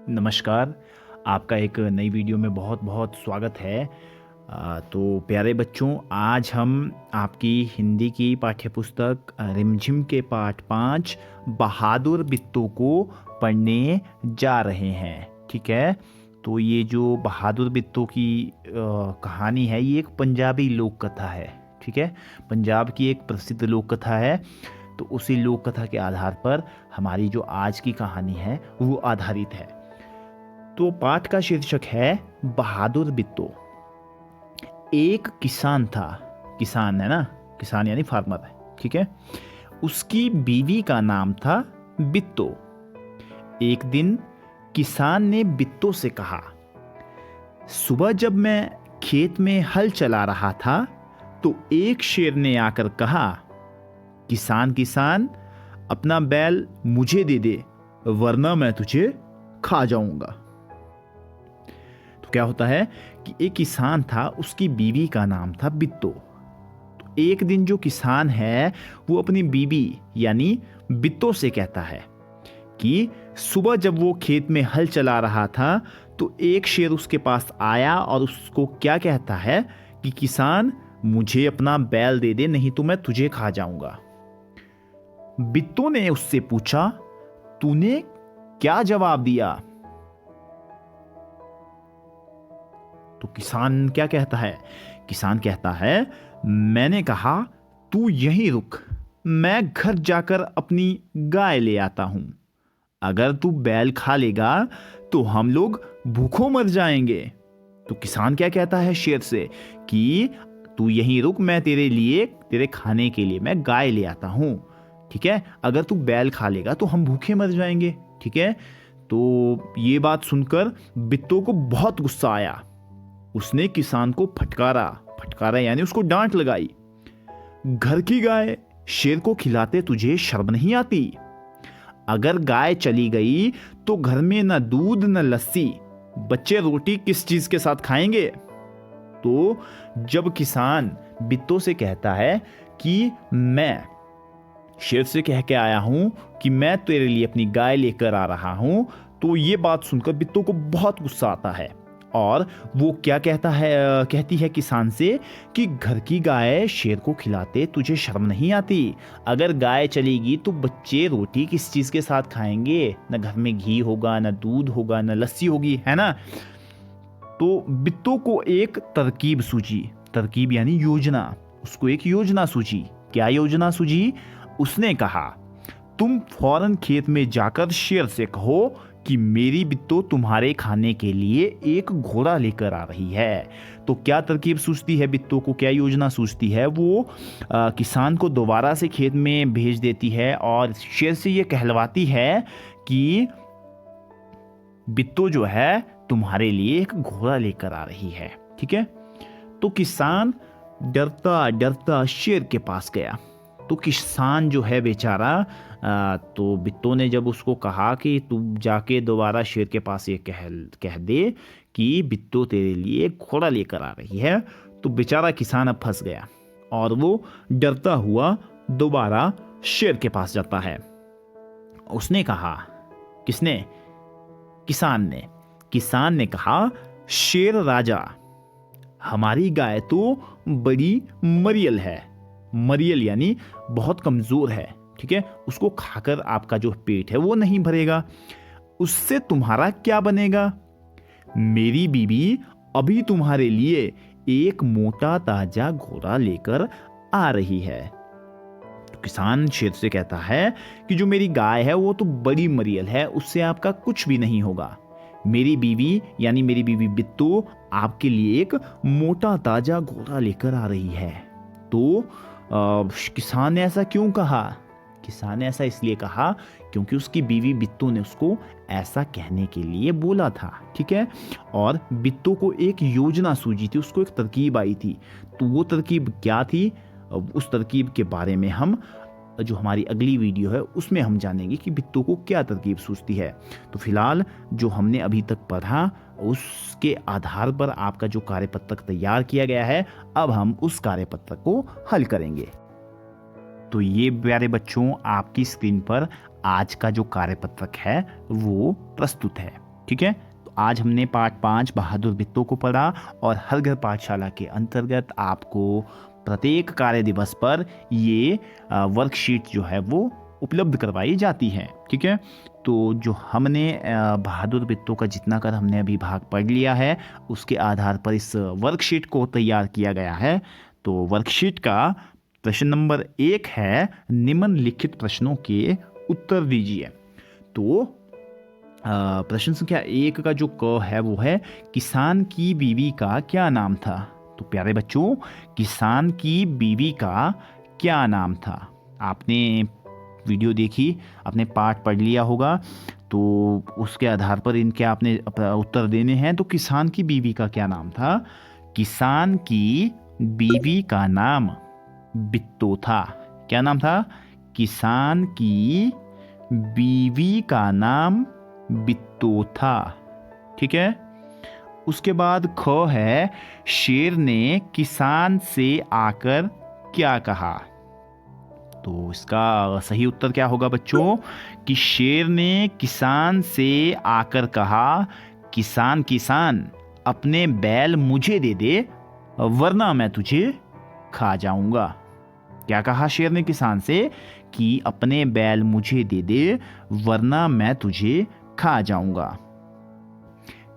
नमस्कार, आपका एक नई वीडियो में बहुत-बहुत स्वागत है। तो प्यारे बच्चों, आज हम आपकी हिंदी की पाठ्यपुस्तक रिमझिम के पाठ 5 बहादुर बित्तों को पढ़ने जा रहे हैं, ठीक है? तो ये जो बहादुर बित्तों की कहानी है, ये एक पंजाबी लोक कथा है, ठीक है? पंजाब की एक प्रसिद्ध लोक कथा है। तो उसी लोक कथा के आधार पर हमारी जो आज की कहानी है, वो आधारित है। तो पाठ का शीर्षक है बहादुर बिट्टो। एक किसान था। किसान है ना, किसान यानी फार्मर है, ठीक है? उसकी बीवी का नाम था बिट्टो। एक दिन किसान ने बिट्टो से कहा, सुबह जब मैं खेत में हल चला रहा था तो एक शेर ने आकर कहा, किसान किसान, अपना बैल मुझे दे दे, वरना मैं तुझे खा जाऊंगा। तो क्या होता है कि एक किसान था, उसकी बीवी का नाम था बिट्टो। तो एक दिन जो किसान है वो अपनी बीवी यानी बिट्टो से कहता है कि सुबह जब वो खेत में हल चला रहा था तो एक शेर उसके पास आया और उसको क्या कहता है कि किसान, मुझे अपना बैल दे दे, नहीं तो मैं तुझे खा जाऊंगा। बिट्टो ने उससे पूछा, तूने क्या जवाब दिया? तो किसान क्या कहता है? किसान कहता है, मैंने कहा तू यहीं रुक, मैं घर जाकर अपनी गाय ले आता हूं। अगर तू बैल खा लेगा तो हम लोग भूखों मर जाएंगे। तो किसान क्या कहता है शेर से कि तू यहीं रुक, मैं तेरे लिए, तेरे खाने के लिए मैं गाय ले आता हूं, ठीक है? अगर तू बैल खा लेगा तो हम भूखे मर जाएंगे, ठीक है? तो ये बात सुनकर बिट्टो को बहुत गुस्सा आया। उसने किसान को फटकारा। फटकारा यानी उसको डांट लगाई। घर की गाय शेर को खिलाते तुझे शर्म नहीं आती? अगर गाय चली गई तो घर में न दूध न लस्सी, बच्चे रोटी किस चीज के साथ खाएंगे? तो जब किसान बिट्टो से कहता है कि मैं शेर से कह के आया हूं कि मैं तेरे लिए अपनी गाय लेकर आ रहा हूं, तो ये बात सुनकर बिट्टो को बहुत गुस्सा आता है और वो क्या कहता है, कहती है किसान से कि घर की गाय शेर को खिलाते तुझे शर्म नहीं आती? अगर गाय चलेगी तो बच्चे रोटी किस चीज के साथ खाएंगे? न घर में घी होगा, न दूध होगा, न लस्सी होगी, है ना? तो बिट्टो को एक तरकीब सूझी। तरकीब यानी योजना। उसको एक योजना सूझी। क्या योजना सूझी? उसने कहा, तुम फौरन खेत में जाकर शेर से कहो कि मेरी बिट्टो तुम्हारे खाने के लिए एक घोड़ा लेकर आ रही है। तो क्या तरकीब सूझती है बिट्टो को, क्या योजना सूझती है? वो किसान को दोबारा से खेत में भेज देती है और शेर से ये कहलवाती है कि बिट्टो जो है तुम्हारे लिए एक घोड़ा लेकर आ रही है, ठीक है? तो किसान डरता डरता शेर के पास गया। तो किसान जो है बेचारा, तो बिट्टो ने जब उसको कहा कि तू जाके दोबारा शेर के पास ये कह दे कि बिट्टो तेरे लिए घोड़ा लेकर आ रही है, तो बेचारा किसान अब फंस गया और वो डरता हुआ दोबारा शेर के पास जाता है। उसने कहा, किसने? किसान ने कहा, शेर राजा, हमारी गाय तो बड़ी मरियल है। मरियल यानी बहुत कमजोर है, ठीक है? उसको खाकर आपका जो पेट है वो नहीं भरेगा। उससे तुम्हारा क्या बनेगा? मेरी बीवी अभी तुम्हारे लिए एक मोटा ताजा घोड़ा लेकर आ रही है। तो किसान शेर से कहता है कि जो मेरी गाय है वो तो बड़ी मरियल है, उससे आपका कुछ भी नहीं होगा। मेरी बीवी यानी मेरी बीवी बिट्टो आपके लिए एक मोटा ताजा घोड़ा लेकर आ रही है। तो किसान ने ऐसा क्यों कहा? किसान ने ऐसा इसलिए कहा क्योंकि उसकी बीवी बिट्टो ने उसको ऐसा कहने के लिए बोला था, ठीक है? और बिट्टो को एक योजना सूझी थी, उसको एक तरकीब आई थी। तो वो तरकीब क्या थी? उस तरकीब के बारे में हम जो हमारी अगली वीडियो है उसमें हम जानेंगे कि बिट्टो को क्या तरकीब सूझती है। तो फिलहाल जो हमने अभी तक पढ़ा उसके आधार पर आपका जो कार्यपत्रक तैयार किया गया है, अब हम उस कार्यपत्रक को हल करेंगे। तो ये प्यारे बच्चों, आपकी स्क्रीन पर आज का जो कार्यपत्रक है वो प्रस्तुत है। ठीक है, तो आज हमने पाठ 5 बहादुर बित्तों को पढ़ा और हर घर पाठशाला के अंतर्गत आपको प्रत्येक कार्य दिवस पर ये वर्कशीट जो है वो उपलब्ध करवाई जाती है। ठीक है, तो जो हमने बहादुर बित्तों का जितना कर हमने अभी भाग पढ़ लिया है, उसके आधार पर इस वर्कशीट को तैयार किया गया है। तो वर्कशीट का प्रश्न नंबर 1 है, निम्नलिखित प्रश्नों के उत्तर दीजिए। तो प्रश्न संख्या 1 का जो क है वो है, किसान की बीवी का क्या नाम था। तो प्यारे बच्चों, किसान की बीवी का क्या नाम था। आपने वीडियो देखी, आपने पाठ पढ़ लिया होगा, तो उसके आधार पर इनके आपने उत्तर देने हैं। तो किसान की बीवी का क्या नाम था। किसान की बीवी का नाम बित्तो था। क्या नाम था। किसान की बीवी का नाम बित्तो था। ठीक है, उसके बाद ख है, शेर ने किसान से आकर क्या कहा। तो इसका सही उत्तर क्या होगा बच्चों, कि शेर ने किसान से आकर कहा, किसान किसान अपने बैल मुझे दे दे, वरना मैं तुझे खा जाऊंगा। क्या कहा शेर ने किसान से, कि अपने बैल मुझे दे दे, वरना मैं तुझे खा जाऊंगा।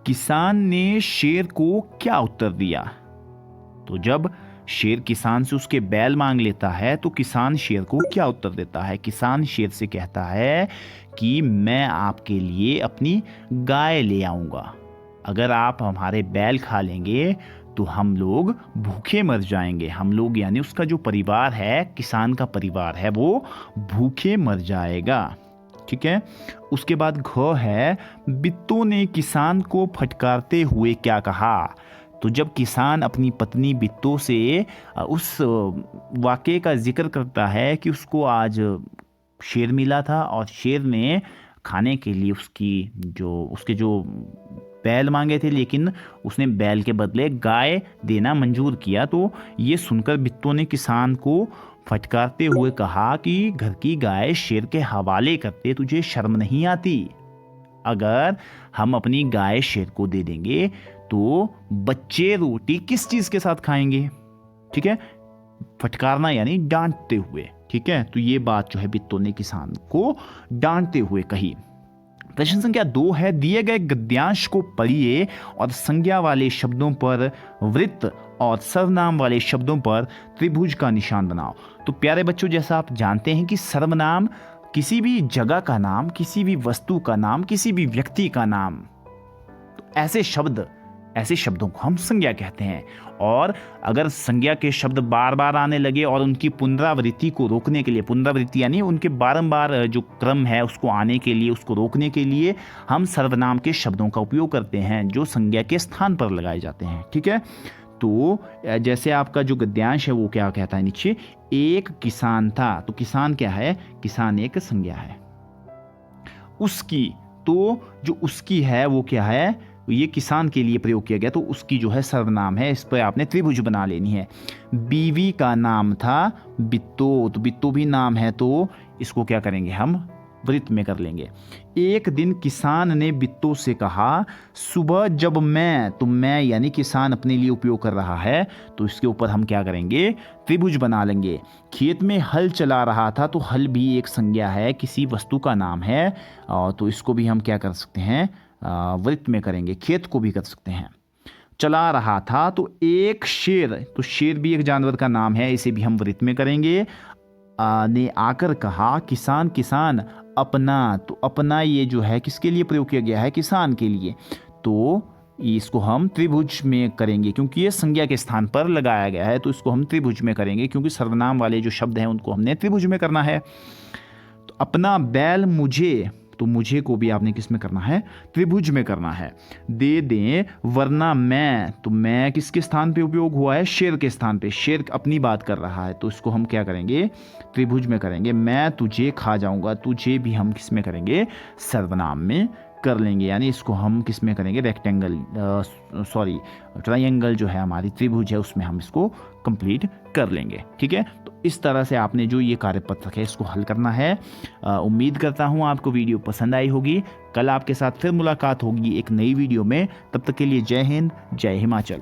किसान ने शेर को क्या उत्तर दिया। तो जब शेर किसान से उसके बैल मांग लेता है, तो किसान शेर को क्या उत्तर देता है। किसान शेर से कहता है कि मैं आपके लिए अपनी गाय ले आऊंगा, अगर आप हमारे बैल खा लेंगे तो हम लोग भूखे मर जाएंगे। हम लोग यानी उसका जो परिवार है, किसान का परिवार है, वो भूखे मर जाएगा। ठीक है, उसके बाद घ है, बित्तों ने किसान को फटकारते हुए क्या कहा। तो जब किसान अपनी पत्नी बित्तों से उस वाक़ये का जिक्र करता है कि उसको आज शेर मिला था और शेर ने खाने के लिए उसके जो बैल मांगे थे, लेकिन उसने बैल के बदले गाय देना मंजूर किया। तो ये सुनकर बित्तों ने किसान को फटकारते हुए कहा कि घर की गाय शेर के हवाले करते तुझे शर्म नहीं आती। अगर हम अपनी गाय शेर को दे देंगे तो बच्चे रोटी किस चीज के साथ खाएंगे। ठीक है, फटकारना यानी डांटते हुए। ठीक है, तो ये बात जो है बित्तों ने किसान को डांटते हुए कही। प्रश्न संख्या 2 है, दिए गए गद्यांश को पढ़िए और संज्ञा वाले शब्दों पर वृत्त और सर्वनाम वाले शब्दों पर त्रिभुज का निशान बनाओ। तो प्यारे बच्चों, जैसा आप जानते हैं कि सर्वनाम किसी भी जगह का नाम, किसी भी वस्तु का नाम, किसी भी व्यक्ति का नाम, तो ऐसे शब्दों को हम संज्ञा कहते हैं। और अगर संज्ञा के शब्द बार बार आने लगे और उनकी पुनरावृत्ति को रोकने के लिए, पुनरावृत्ति यानी उनके बारंबार जो क्रम है उसको आने के लिए, उसको रोकने के लिए हम सर्वनाम के शब्दों का उपयोग करते हैं जो संज्ञा के स्थान पर लगाए जाते हैं। ठीक है, तो जैसे आपका जो गद्यांश है वो क्या कहता है नीचे, एक किसान था। तो किसान क्या है, किसान एक संज्ञा है। उसकी, तो जो उसकी है वो क्या है, ये किसान के लिए प्रयोग किया गया, तो उसकी जो है सर्वनाम है। इस पर आपने त्रिभुज बना लेनी है। बीवी का नाम था बित्तो, तो बित्तो भी नाम है, तो इसको क्या करेंगे हम वृत्त में कर लेंगे। एक दिन किसान ने बित्तो से कहा, सुबह जब मैं, तो मैं यानी किसान अपने लिए उपयोग कर रहा है, तो इसके ऊपर हम क्या करेंगे, त्रिभुज बना लेंगे। खेत में हल चला रहा था, तो हल भी एक संज्ञा है, किसी वस्तु का नाम है, तो इसको भी हम क्या कर सकते हैं, वृत्त में करेंगे। खेत को भी कर सकते हैं। चला रहा था, तो एक शेर, तो शेर भी एक जानवर का नाम है, इसे भी हम वृत्त में करेंगे। ने आकर कहा, किसान किसान अपना, तो अपना ये जो है किसके लिए प्रयोग किया गया है, किसान के लिए, तो इसको हम त्रिभुज में करेंगे क्योंकि ये संज्ञा के स्थान पर लगाया गया है, तो इसको हम त्रिभुज में करेंगे क्योंकि सर्वनाम वाले जो शब्द हैं उनको हमने त्रिभुज में करना है। तो अपना बैल मुझे, तो मुझे को भी आपने किस में करना है, त्रिभुज में करना है। दे दें वरना मैं, तो मैं किसके स्थान पे उपयोग हुआ है, शेर के स्थान पे। शेर अपनी बात कर रहा है, तो इसको हम क्या करेंगे, त्रिभुज में करेंगे। मैं तुझे खा जाऊंगा, तुझे भी हम किस में करेंगे, सर्वनाम में कर लेंगे, यानी इसको हम किस में करेंगे, रेक्टेंगल सॉरी ट्रायंगल जो है हमारी त्रिभुज है उसमें हम इसको कंप्लीट कर लेंगे। ठीक है, तो इस तरह से आपने जो ये कार्यपत्रक है इसको हल करना है। उम्मीद करता हूँ आपको वीडियो पसंद आई होगी। कल आपके साथ फिर मुलाकात होगी एक नई वीडियो में, तब तक के लिए जय हिंद, जय हिमाचल।